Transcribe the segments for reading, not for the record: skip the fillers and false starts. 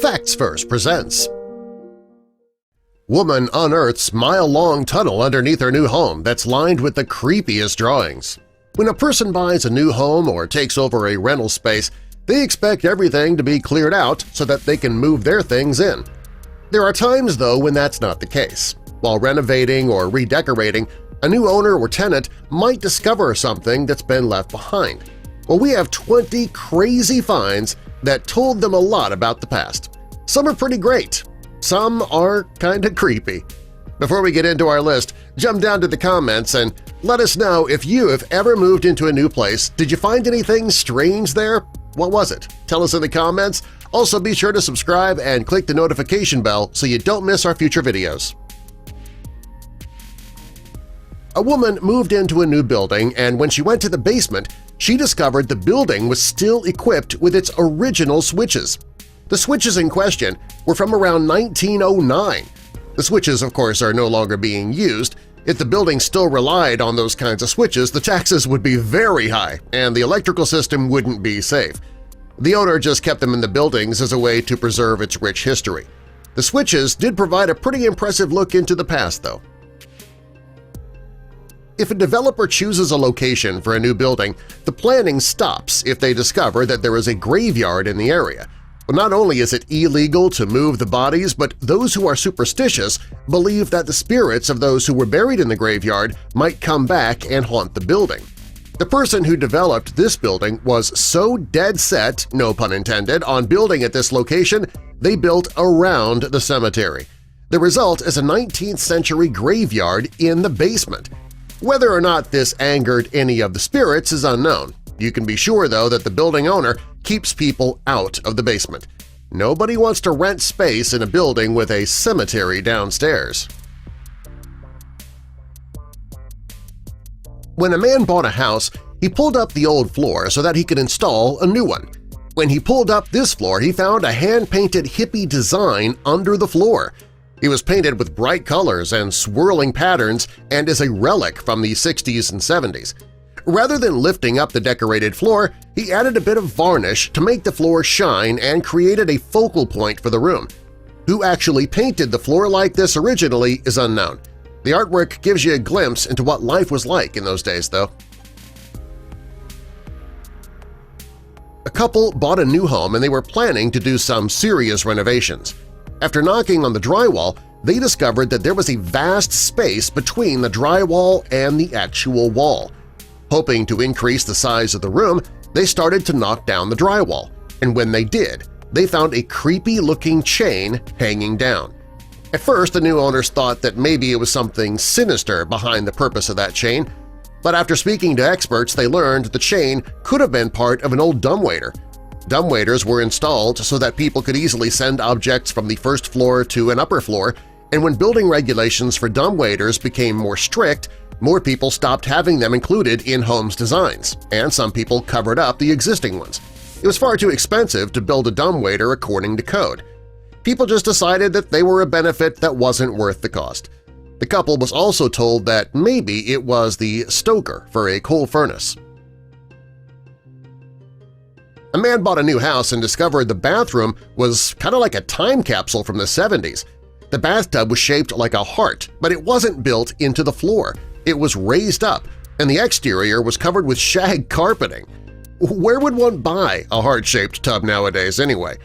Facts First presents Woman unearths mile-long tunnel underneath her new home that's lined with the creepiest drawings. When a person buys a new home or takes over a rental space, they expect everything to be cleared out so that they can move their things in. There are times, though, when that's not the case. While renovating or redecorating, a new owner or tenant might discover something that's been left behind. Well, we have 20 crazy finds that told them a lot about the past. Some are pretty great. Some are kinda creepy. Before we get into our list, jump down to the comments and let us know if you have ever moved into a new place. Did you find anything strange there? What was it? Tell us in the comments. Also, be sure to subscribe and click the notification bell so you don't miss our future videos. A woman moved into a new building, and when she went to the basement, she discovered the building was still equipped with its original switches. The switches in question were from around 1909. The switches, of course, are no longer being used. If the building still relied on those kinds of switches, the taxes would be very high and the electrical system wouldn't be safe. The owner just kept them in the buildings as a way to preserve its rich history. The switches did provide a pretty impressive look into the past, though. If a developer chooses a location for a new building, the planning stops if they discover that there is a graveyard in the area. Well, not only is it illegal to move the bodies, but those who are superstitious believe that the spirits of those who were buried in the graveyard might come back and haunt the building. The person who developed this building was so dead set, no pun intended, on building at this location, they built around the cemetery. The result is a 19th century graveyard in the basement. Whether or not this angered any of the spirits is unknown. You can be sure, though, that the building owner keeps people out of the basement. Nobody wants to rent space in a building with a cemetery downstairs. When a man bought a house, he pulled up the old floor so that he could install a new one. When he pulled up this floor, he found a hand-painted hippie design under the floor. It was painted with bright colors and swirling patterns and is a relic from the 60s and 70s. Rather than lifting up the decorated floor, he added a bit of varnish to make the floor shine and created a focal point for the room. Who actually painted the floor like this originally is unknown. The artwork gives you a glimpse into what life was like in those days, though. A couple bought a new home and they were planning to do some serious renovations. After knocking on the drywall, they discovered that there was a vast space between the drywall and the actual wall. Hoping to increase the size of the room, they started to knock down the drywall, and when they did, they found a creepy-looking chain hanging down. At first, the new owners thought that maybe it was something sinister behind the purpose of that chain, but after speaking to experts, they learned the chain could have been part of an old dumbwaiter. Dumbwaiters were installed so that people could easily send objects from the first floor to an upper floor, and when building regulations for dumbwaiters became more strict, more people stopped having them included in homes' designs, and some people covered up the existing ones. It was far too expensive to build a dumbwaiter according to code. People just decided that they were a benefit that wasn't worth the cost. The couple was also told that maybe it was the stoker for a coal furnace. A man bought a new house and discovered the bathroom was kind of like a time capsule from the 70s. The bathtub was shaped like a heart, but it wasn't built into the floor. It was raised up, and the exterior was covered with shag carpeting. Where would one buy a heart-shaped tub nowadays anyway?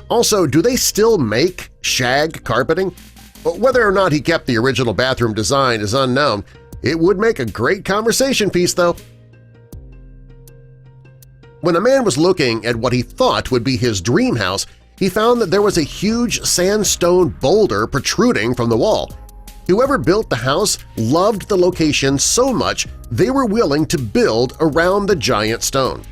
Also, do they still make shag carpeting? Whether or not he kept the original bathroom design is unknown. It would make a great conversation piece, though. When a man was looking at what he thought would be his dream house, he found that there was a huge sandstone boulder protruding from the wall. Whoever built the house loved the location so much they were willing to build around the giant stone.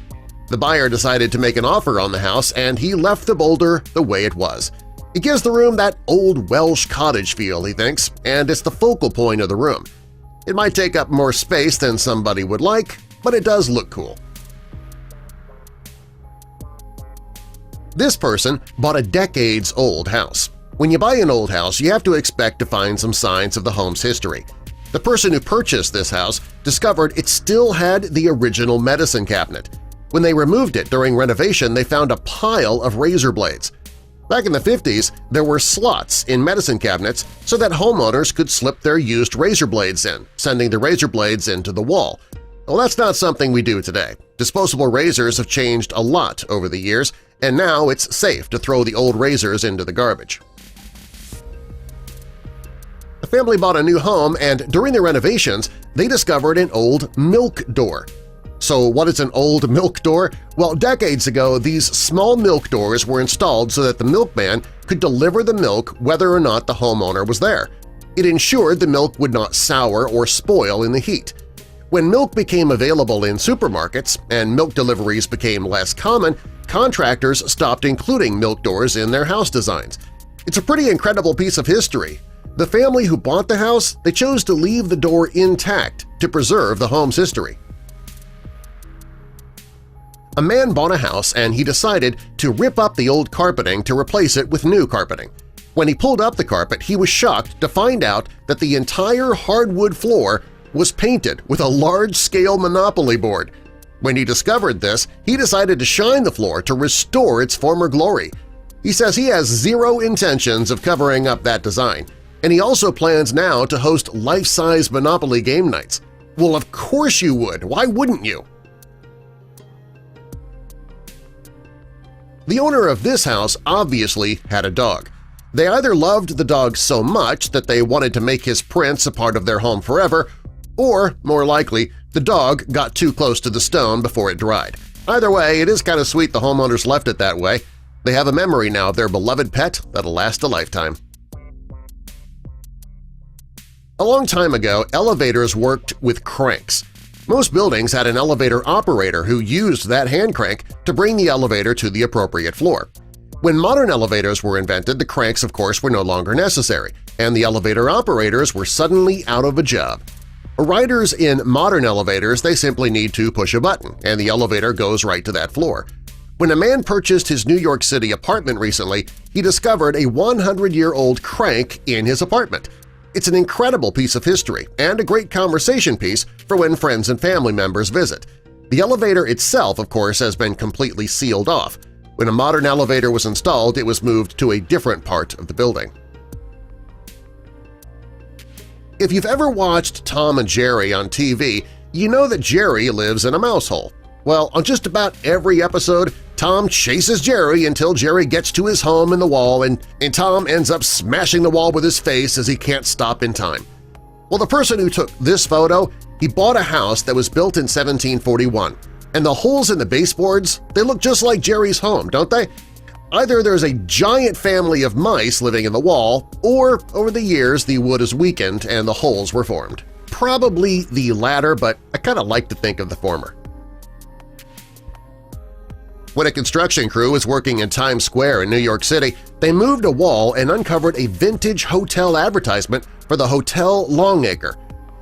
The buyer decided to make an offer on the house, and he left the boulder the way it was. It gives the room that old Welsh cottage feel, he thinks, and it's the focal point of the room. It might take up more space than somebody would like, but it does look cool. This person bought a decades-old house. When you buy an old house, you have to expect to find some signs of the home's history. The person who purchased this house discovered it still had the original medicine cabinet. When they removed it during renovation, they found a pile of razor blades. Back in the 50s, there were slots in medicine cabinets so that homeowners could slip their used razor blades in, sending the razor blades into the wall. Well, that's not something we do today. Disposable razors have changed a lot over the years, and now it's safe to throw the old razors into the garbage. A family bought a new home, and during the renovations, they discovered an old milk door. So what is an old milk door? Well, decades ago, these small milk doors were installed so that the milkman could deliver the milk whether or not the homeowner was there. It ensured the milk would not sour or spoil in the heat. When milk became available in supermarkets and milk deliveries became less common, contractors stopped including milk doors in their house designs. It's a pretty incredible piece of history. The family who bought the house, they chose to leave the door intact to preserve the home's history. A man bought a house and he decided to rip up the old carpeting to replace it with new carpeting. When he pulled up the carpet, he was shocked to find out that the entire hardwood floor was painted with a large-scale Monopoly board. When he discovered this, he decided to shine the floor to restore its former glory. He says he has zero intentions of covering up that design, and he also plans now to host life-size Monopoly game nights. Well, of course you would! Why wouldn't you? The owner of this house obviously had a dog. They either loved the dog so much that they wanted to make his prints a part of their home forever, or, more likely, the dog got too close to the stone before it dried. Either way, it is kind of sweet the homeowners left it that way. They have a memory now of their beloved pet that'll last a lifetime. A long time ago, elevators worked with cranks. Most buildings had an elevator operator who used that hand crank to bring the elevator to the appropriate floor. When modern elevators were invented, the cranks, of course, were no longer necessary, and the elevator operators were suddenly out of a job. Riders in modern elevators, they simply need to push a button, and the elevator goes right to that floor. When a man purchased his New York City apartment recently, he discovered a 100-year-old crank in his apartment. It's an incredible piece of history and a great conversation piece for when friends and family members visit. The elevator itself, of course, has been completely sealed off. When a modern elevator was installed, it was moved to a different part of the building. If you've ever watched Tom and Jerry on TV, you know that Jerry lives in a mouse hole. Well, on just about every episode, Tom chases Jerry until Jerry gets to his home in the wall and Tom ends up smashing the wall with his face as he can't stop in time. Well, the person who took this photo, he bought a house that was built in 1741, and the holes in the baseboards, they look just like Jerry's home, don't they? Either there's a giant family of mice living in the wall, or over the years the wood is weakened and the holes were formed. Probably the latter, but I kind of like to think of the former. When a construction crew was working in Times Square in New York City, they moved a wall and uncovered a vintage hotel advertisement for the Hotel Longacre.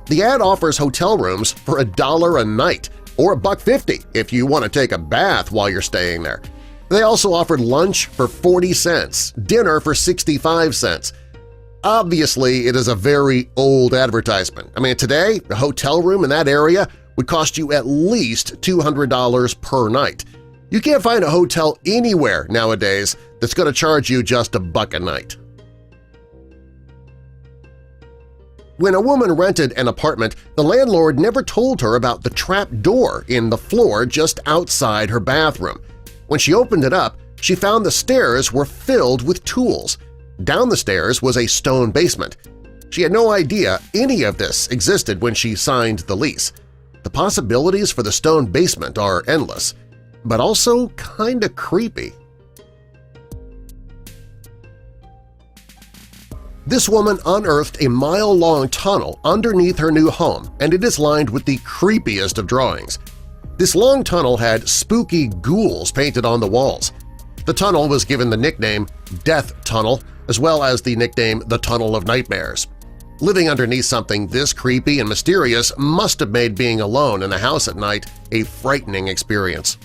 The ad offers hotel rooms for $1 a night, or $1.50 if you want to take a bath while you're staying there. They also offered lunch for 40 cents, dinner for 65 cents. Obviously, it is a very old advertisement. I mean, today, a hotel room in that area would cost you at least $200 per night. You can't find a hotel anywhere nowadays that's going to charge you just $1 a night. When a woman rented an apartment, the landlord never told her about the trap door in the floor just outside her bathroom. When she opened it up, she found the stairs were filled with tools. Down the stairs was a stone basement. She had no idea any of this existed when she signed the lease. The possibilities for the stone basement are endless, but also kinda creepy. This woman unearthed a mile-long tunnel underneath her new home, and it is lined with the creepiest of drawings. This long tunnel had spooky ghouls painted on the walls. The tunnel was given the nickname Death Tunnel, as well as the nickname the Tunnel of Nightmares. Living underneath something this creepy and mysterious must have made being alone in the house at night a frightening experience.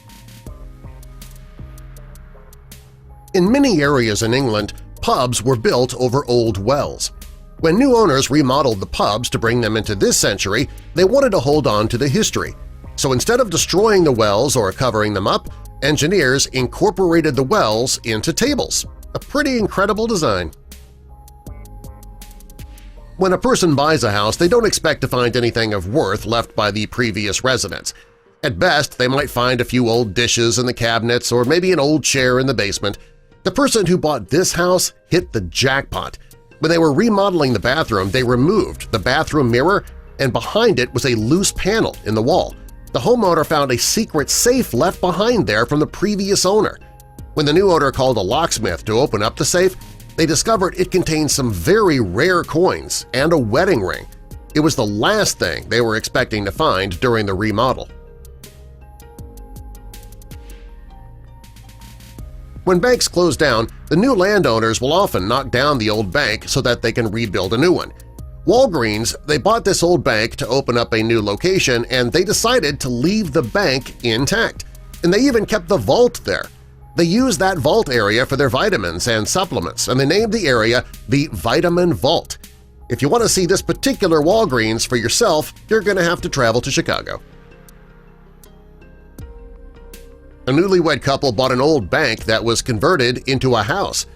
In many areas in England, pubs were built over old wells. When new owners remodeled the pubs to bring them into this century, they wanted to hold on to the history. So instead of destroying the wells or covering them up, engineers incorporated the wells into tables. A pretty incredible design. When a person buys a house, they don't expect to find anything of worth left by the previous residents. At best, they might find a few old dishes in the cabinets or maybe an old chair in the basement. The person who bought this house hit the jackpot. When they were remodeling the bathroom, they removed the bathroom mirror, and behind it was a loose panel in the wall. The homeowner found a secret safe left behind there from the previous owner. When the new owner called a locksmith to open up the safe, they discovered it contained some very rare coins and a wedding ring. It was the last thing they were expecting to find during the remodel. When banks close down, the new landowners will often knock down the old bank so that they can rebuild a new one. Walgreens, they bought this old bank to open up a new location, and they decided to leave the bank intact. And they even kept the vault there. They used that vault area for their vitamins and supplements, and they named the area the Vitamin Vault. If you want to see this particular Walgreens for yourself, you're going to have to travel to Chicago. A newlywed couple bought an old bank that was converted into a house.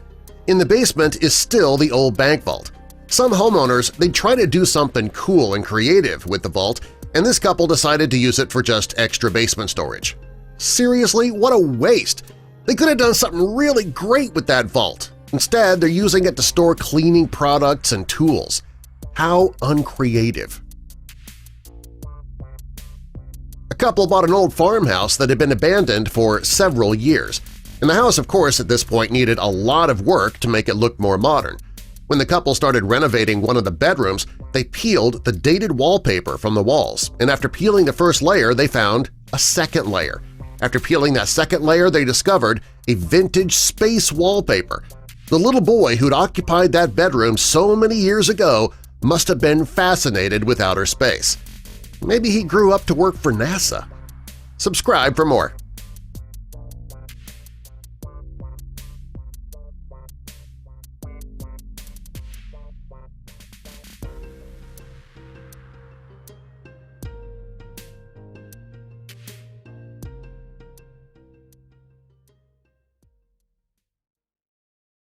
In the basement is still the old bank vault. Some homeowners, they'd try to do something cool and creative with the vault, and this couple decided to use it for just extra basement storage. Seriously, what a waste! They could have done something really great with that vault. Instead, they're using it to store cleaning products and tools. How uncreative. A couple bought an old farmhouse that had been abandoned for several years, and the house, of course, at this point needed a lot of work to make it look more modern. When the couple started renovating one of the bedrooms, they peeled the dated wallpaper from the walls, and after peeling the first layer, they found a second layer. After peeling that second layer, they discovered a vintage space wallpaper. The little boy who'd occupied that bedroom so many years ago must have been fascinated with outer space. Maybe he grew up to work for NASA. Subscribe for more.